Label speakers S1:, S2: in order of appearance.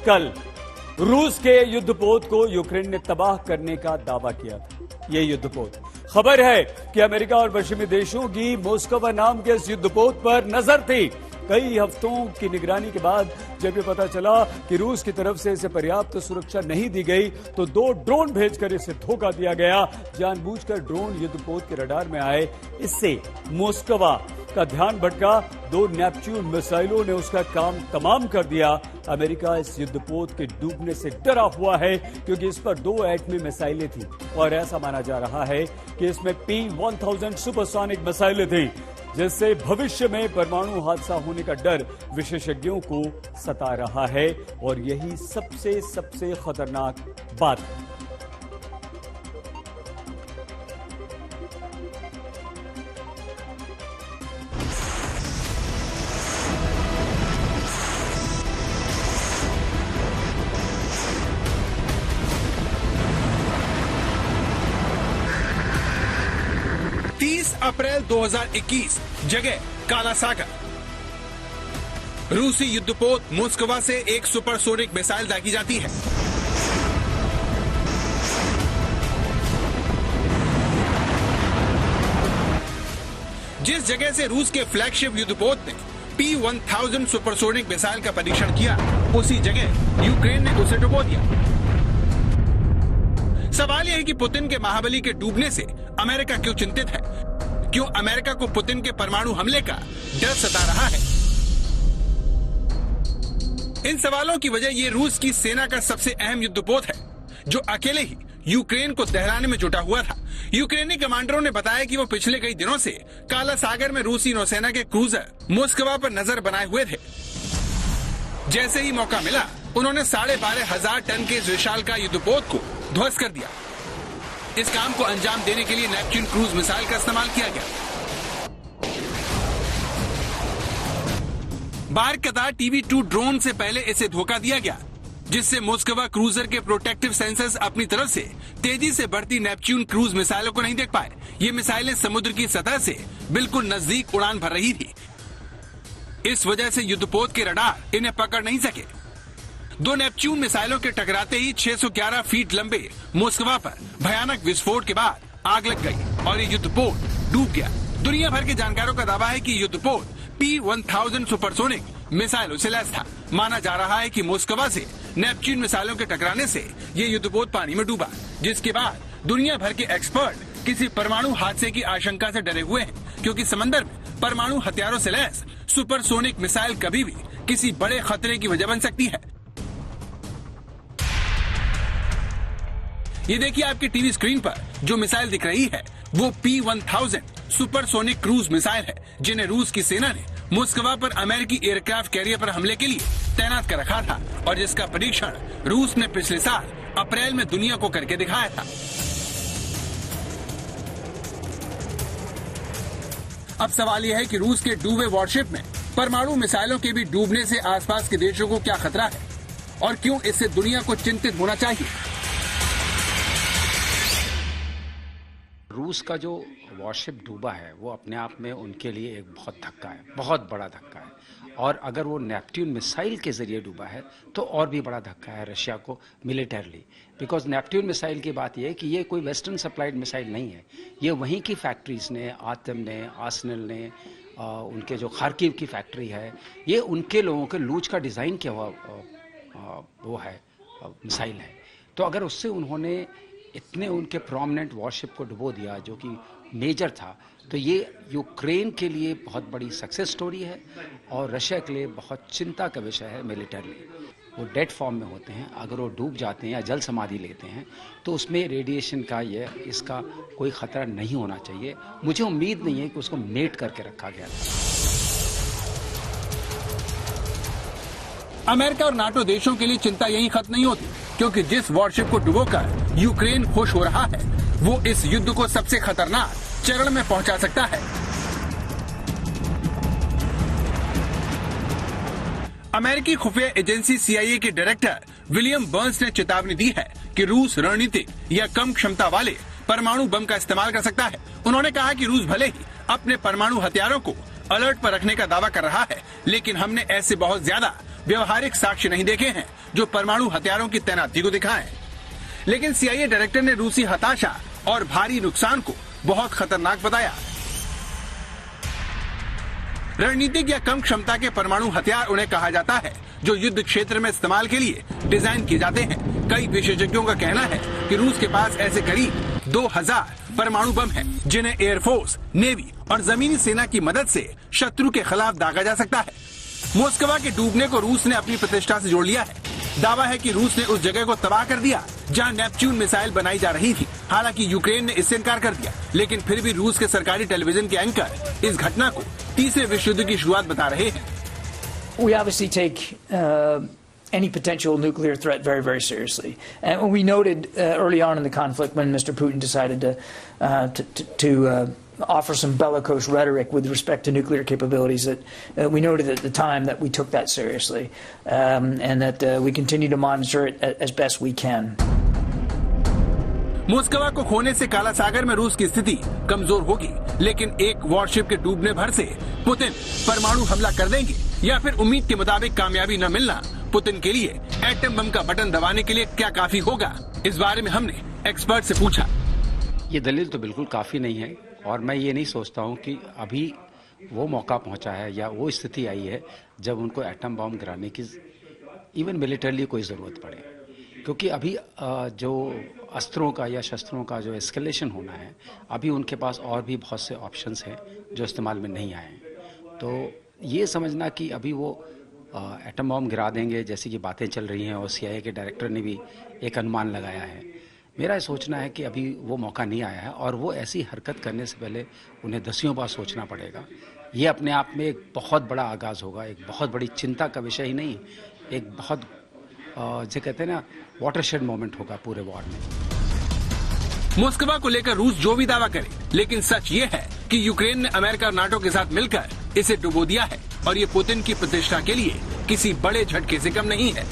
S1: कल रूस के युद्धपोत को यूक्रेन ने तबाह करने का दावा किया था। ये युद्धपोत, खबर है कि अमेरिका और पश्चिमी देशों की मोस्कोवा नाम के इस युद्धपोत पर नजर थी। कई हफ्तों की निगरानी के बाद जब ये पता चला कि रूस की तरफ से इसे पर्याप्त सुरक्षा नहीं दी गई तो 2 ड्रोन भेजकर इसे धोखा दिया गया। जानबूझकर ड्रोन युद्धपोत के रडार में आए, इससे मोस्कोवा का ध्यान भटका। 2 नेपच्यून मिसाइलों ने उसका काम तमाम कर दिया। अमेरिका इस युद्धपोत के डूबने से डरा हुआ है क्योंकि इस पर 2 एटमी मिसाइलें थी और ऐसा माना जा रहा है कि इसमें P-1000 सुपरसोनिक मिसाइलें थी, जिससे भविष्य में परमाणु हादसा होने का डर विशेषज्ञों को सता रहा है। और यही सबसे खतरनाक बात है।
S2: अप्रैल 2021, जगह काला सागर। रूसी युद्धपोत मोस्कोवा से एक सुपरसोनिक मिसाइल दागी जाती है। जिस जगह से रूस के फ्लैगशिप युद्धपोत ने P-1000 सुपरसोनिक मिसाइल का परीक्षण किया, उसी जगह यूक्रेन ने उसे डुबो दिया। सवाल यह है कि पुतिन के महाबली के डूबने से अमेरिका क्यों चिंतित है? क्यों अमेरिका को पुतिन के परमाणु हमले का डर सता रहा है? इन सवालों की वजह ये रूस की सेना का सबसे अहम युद्धपोत है, जो अकेले ही यूक्रेन को दहराने में जुटा हुआ था। यूक्रेनी कमांडरों ने बताया कि वो पिछले कई दिनों से काला सागर में रूसी नौसेना के क्रूजर मोस्कोवा पर नजर बनाए हुए थे। जैसे ही मौका मिला, उन्होंने 12,500 टन के इस विशालकाय युद्धपोत को ध्वस्त कर दिया। इस काम को अंजाम देने के लिए नेपच्यून क्रूज मिसाइल का इस्तेमाल किया गया। बार कतार TB2 ड्रोन से पहले इसे धोखा दिया गया, जिससे मोस्कोवा क्रूजर के प्रोटेक्टिव सेंसर्स अपनी तरफ से तेजी से बढ़ती नेपच्यून क्रूज मिसाइलों को नहीं देख पाए। ये मिसाइलें समुद्र की सतह से बिल्कुल नजदीक उड़ान भर रही थी। इस वजह से युद्धपोत के रडार इन्हें पकड़ नहीं सके। 2 नेपच्यून मिसाइलों के टकराते ही 611 फीट लंबे मोस्कोवा पर भयानक विस्फोट के बाद आग लग गई और ये युद्धपोत डूब गया। दुनिया भर के जानकारों का दावा है कि युद्धपोत P-1000 सुपरसोनिक मिसाइलों से लैस था। माना जा रहा है कि मोस्कोवा से नेपच्यून मिसाइलों के टकराने से ये युद्धपोत पानी में डूबा, जिसके बाद दुनिया भर के एक्सपर्ट किसी परमाणु हादसे की आशंका से डरे हुए हैं, क्योंकि समंदर में परमाणु हथियारों से लैस सुपरसोनिक मिसाइल कभी भी किसी बड़े खतरे की वजह बन सकती है। ये देखिए, आपकी टीवी स्क्रीन पर जो मिसाइल दिख रही है वो P-1000 सुपरसोनिक क्रूज मिसाइल है, जिन्हें रूस की सेना ने मोस्कोवा पर अमेरिकी एयरक्राफ्ट कैरियर पर हमले के लिए तैनात कर रखा था और जिसका परीक्षण रूस ने पिछले साल अप्रैल में दुनिया को करके दिखाया था। अब सवाल यह है कि रूस के डूबे वॉरशिप में परमाणु मिसाइलों के भी डूबने से आसपास के देशों को क्या खतरा है और क्यों इससे दुनिया को चिंतित होना चाहिए?
S3: रूस का जो वॉरशिप डूबा है वो अपने आप में उनके लिए एक बहुत धक्का है, बहुत बड़ा धक्का है। और अगर वो नेपट्यून मिसाइल के जरिए डूबा है तो और भी बड़ा धक्का है रशिया को मिलिटरली, बिकॉज नेपट्यून मिसाइल की बात यह है कि ये कोई वेस्टर्न सप्लाइड मिसाइल नहीं है। ये वहीं की फैक्ट्रीज ने, आतम ने, आर्सेनल ने, उनके जो खार्किव की फैक्ट्री है, ये उनके लोगों के लूच का डिज़ाइन किया हुआ वो है मिसाइल है। तो अगर उससे उन्होंने इतने उनके प्रोमिनेंट वॉरशिप को डुबो दिया जो कि मेजर था, तो ये यूक्रेन के लिए बहुत बड़ी सक्सेस स्टोरी है और रशिया के लिए बहुत चिंता का विषय है मिलिटरली। वो डेड फॉर्म में होते हैं, अगर वो डूब जाते हैं या जल समाधि लेते हैं तो उसमें रेडिएशन का इसका कोई खतरा नहीं होना चाहिए। मुझे उम्मीद नहीं है कि उसको मेट करके रखा गया था।
S2: अमेरिका और नाटो देशों के लिए चिंता यही खत्म नहीं होती, क्योंकि जिस वॉरशिप को डुबोकर यूक्रेन खुश हो रहा है वो इस युद्ध को सबसे खतरनाक चरण में पहुंचा सकता है। अमेरिकी खुफिया एजेंसी CIA के डायरेक्टर विलियम बर्न्स ने चेतावनी दी है कि रूस रणनीतिक या कम क्षमता वाले परमाणु बम का इस्तेमाल कर सकता है। उन्होंने कहा कि रूस भले ही अपने परमाणु हथियारों को अलर्ट पर रखने का दावा कर रहा है, लेकिन हमने ऐसे बहुत ज्यादा व्यवहारिक साक्ष्य नहीं देखे हैं जो परमाणु हथियारों की तैनाती को दिखाएं। लेकिन CIA डायरेक्टर ने रूसी हताशा और भारी नुकसान को बहुत खतरनाक बताया। रणनीतिक या कम क्षमता के परमाणु हथियार उन्हें कहा जाता है जो युद्ध क्षेत्र में इस्तेमाल के लिए डिजाइन किए जाते हैं। कई विशेषज्ञों का कहना है कि रूस के पास ऐसे करीब 2000 परमाणु बम हैं, जिन्हें एयरफोर्स, नेवी और जमीनी सेना की मदद से शत्रु के खिलाफ दागा जा सकता है। मोस्कवा के डूबने को रूस ने अपनी प्रतिष्ठा से जोड़ लिया है। दावा है कि रूस ने उस जगह को तबाह कर दिया जहां नेपच्यून मिसाइल बनाई जा रही थी। हालांकि यूक्रेन ने इससे इनकार कर दिया, लेकिन फिर भी रूस के सरकारी टेलीविजन के एंकर इस घटना को तीसरे विश्व युद्ध की शुरुआत बता रहे हैं।
S4: We obviously take any potential nuclear threat very, very seriously. And we noted early on in the conflict when Mr. Putin decided to offer some bellicose rhetoric with respect to nuclear capabilities that we noted at the time that we took that seriously and that we continue to monitor it as best we can.
S2: Moskva को खोने से काला सागर में रूस की स्थिति कमजोर होगी, लेकिन एक वॉरशिप के डूबने भर से पुतिन परमाणु हमला कर देंगे या फिर उम्मीद के मुताबिक कामयाबी न मिलना पुतिन के लिए एटम बम का बटन दबाने के लिए क्या काफी होगा? इस बारे में हमने एक्सपर्ट से पूछा।
S3: ये दलील तो बिल्कुल काफी नहीं है और मैं ये नहीं सोचता हूँ कि अभी वो मौका पहुंचा है या वो स्थिति आई है जब उनको एटम बम गिराने की इवन मिलिटरली कोई जरूरत पड़े, क्योंकि अभी जो अस्त्रों का या शस्त्रों का जो एस्केलेशन होना है, अभी उनके पास और भी बहुत से ऑप्शंस हैं जो इस्तेमाल में नहीं आए हैं। तो ये समझना कि अभी वो एटम बम गिरा देंगे जैसी कि बातें चल रही हैं और CIA के डायरेक्टर ने भी एक अनुमान लगाया है, मेरा सोचना है कि अभी वो मौका नहीं आया है और वो ऐसी हरकत करने से पहले उन्हें दसियों बार सोचना पड़ेगा। ये अपने आप में एक बहुत बड़ा आगाज़ होगा, एक बहुत बड़ी चिंता का विषय ही नहीं, एक बहुत जो कहते हैं ना वाटरशेड मोमेंट होगा पूरे वॉर में।
S2: मोस्कवा को लेकर रूस जो भी दावा करे, लेकिन सच ये है कि यूक्रेन ने अमेरिका और नाटो के साथ मिलकर इसे डुबो दिया है और ये पुतिन की प्रतिष्ठा के लिए किसी बड़े झटके से कम नहीं है।